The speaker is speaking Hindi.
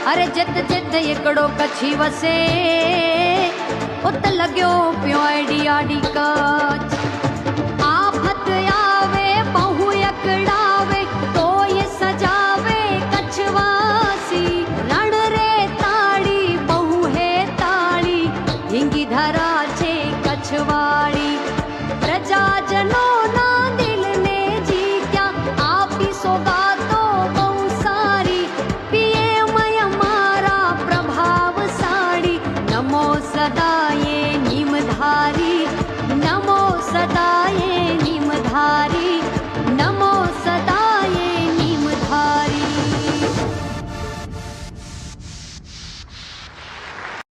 अरे जित जित एकड़ो कच्छी वसे उत लग्यो पियो आडी आडी कच्छ। आफत आवे बहु एकड़ावे तो ये सजावे कच्छवासी। रण रे ताड़ी बहु है ताड़ी हिंगी धरा छे कच्छवाड़ी। प्रजाजनों ना दिल ने जी क्या आपी सौगातो बहु सारी। पिए मय मारा प्रभाव साड़ी नमो सदा